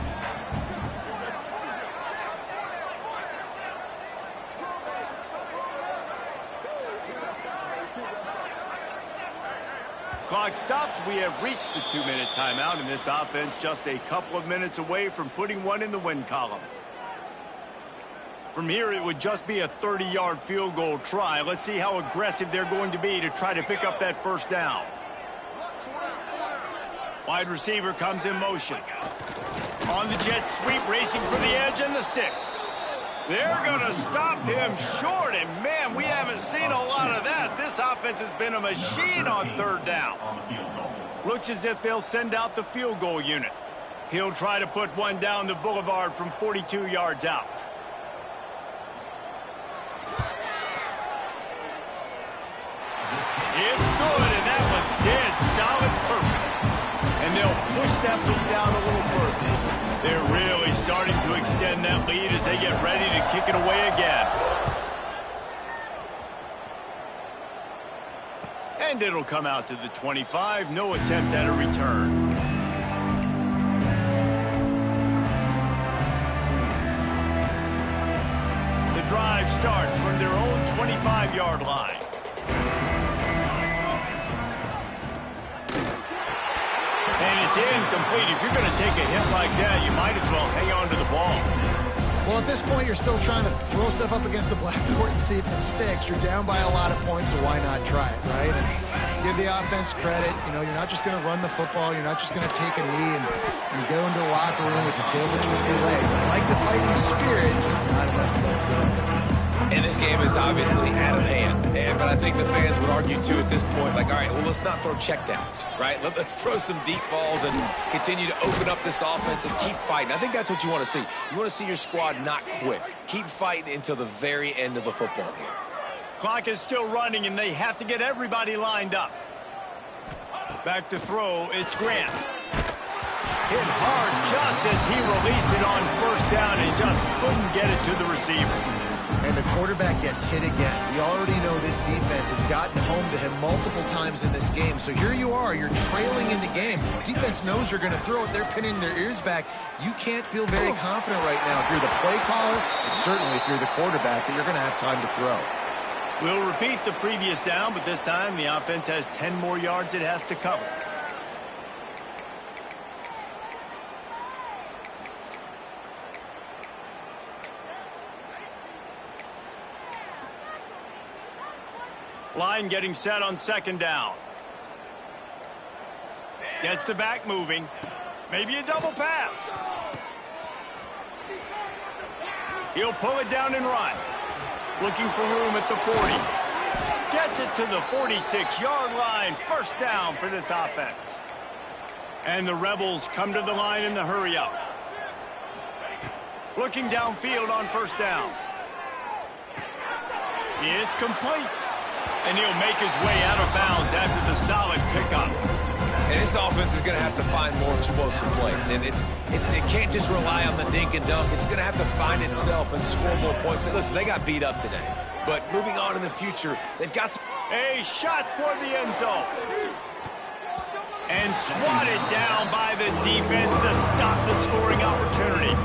Clock stops. We have reached the 2-minute timeout, and this offense just a couple of minutes away from putting one in the win column. From here, it would just be a 30-yard field goal try. Let's see how aggressive they're going to be to try to pick up that 1st down. Wide receiver comes in motion. On the jet sweep, racing for the edge and the sticks. They're going to stop him short, and man, we haven't seen a lot of that. This offense has been a machine on 3rd down. Looks as if they'll send out the field goal unit. He'll try to put one down the boulevard from 42 yards out. It's good, and that was dead solid, perfect. And they'll push that lead down a little further. They're really starting to extend that lead as they get ready to kick it away again. And it'll come out to the 25. No attempt at a return. The drive starts from their own 25-yard line. And it's incomplete. If you're going to take a hit like that, you might as well hang on to the ball. Well, at this point, you're still trying to throw stuff up against the blackboard and see if it sticks. You're down by a lot of points, so why not try it, right? And give the offense credit. You know, you're not just going to run the football. You're not just going to take a knee and go into the locker room with your tail between your legs. I like the fighting spirit, just not enough of And this game is obviously out of hand. But I think the fans would argue, too, at this point, like, all right, well, let's not throw checkdowns, right? Let's throw some deep balls and continue to open up this offense and keep fighting. I think that's what you want to see. You want to see your squad not quit. Keep fighting until the very end of the football game. Clock is still running, and they have to get everybody lined up. Back to throw, it's Grant. Hit hard just as he released it on 1st down and just couldn't get it to the receiver. And the quarterback gets hit again. We already know this defense has gotten home to him multiple times in this game. So here you are, you're trailing in the game. Defense knows you're going to throw it. They're pinning their ears back. You can't feel very confident right now if you're the play caller, and certainly if you're the quarterback, that you're going to have time to throw. We'll repeat the previous down, but this time the offense has 10 more yards it has to cover. Line getting set on 2nd down. Gets the back moving. Maybe a double pass. He'll pull it down and run. Looking for room at the 40. Gets it to the 46-yard line. 1st down for this offense. And the Rebels come to the line in the hurry-up. Looking downfield on 1st down. It's complete. And he'll make his way out of bounds after the solid pickup. And this offense is going to have to find more explosive plays. And it can't just rely on the dink and dunk. It's going to have to find itself and score more points. Listen, they got beat up today. But moving on in the future, they've got some... A shot toward the end zone. And swatted down by the defense to stop the scoring opportunity.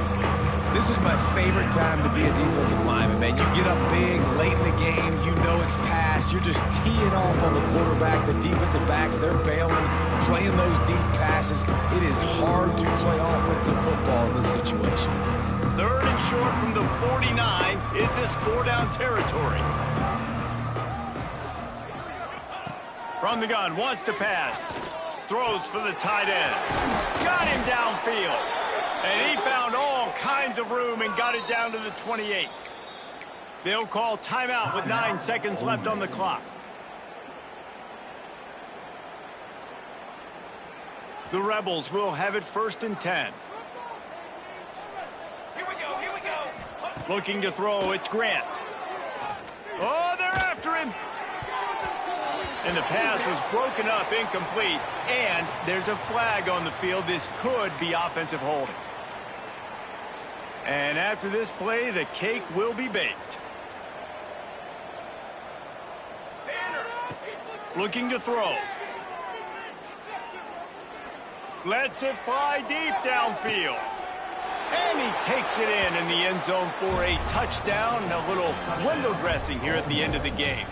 This is my favorite time to be a defensive lineman, man. You get up big, late in the game, you know it's past. You're just teeing off on the quarterback. The defensive backs, they're bailing, playing those deep passes. It is hard to play offensive football in this situation. 3rd and short from the 49. Is this 4-down territory? From the gun, wants to pass. Throws for the tight end. Got him downfield. And he found all kinds of room and got it down to the 28. They'll call timeout with 9 seconds left on the clock. The Rebels will have it 1st and 10. Here we go, here we go. Looking to throw, it's Grant. Oh, they're after him. And the pass was broken up, incomplete. And there's a flag on the field. This could be offensive holding. And after this play, the cake will be baked. Looking to throw. Lets it fly deep downfield. And he takes it in the end zone for a touchdown. A little window dressing here at the end of the game.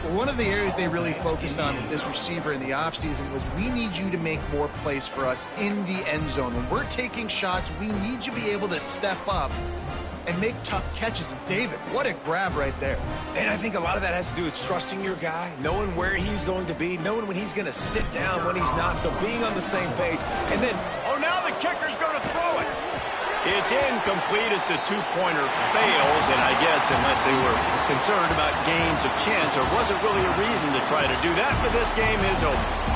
Well, one of the areas they really focused on with this receiver in the offseason was we need you to make more plays for us in the end zone. When we're taking shots, we need you to be able to step up and make tough catches. And David, what a grab right there. And I think a lot of that has to do with trusting your guy, knowing where he's going to be, knowing when he's going to sit down, when he's not. So being on the same page. And then, oh, now the kicker's going to throw it. It's incomplete as the two-pointer fails, and I guess unless they were concerned about games of chance, there wasn't really a reason to try to do that, but this game is over.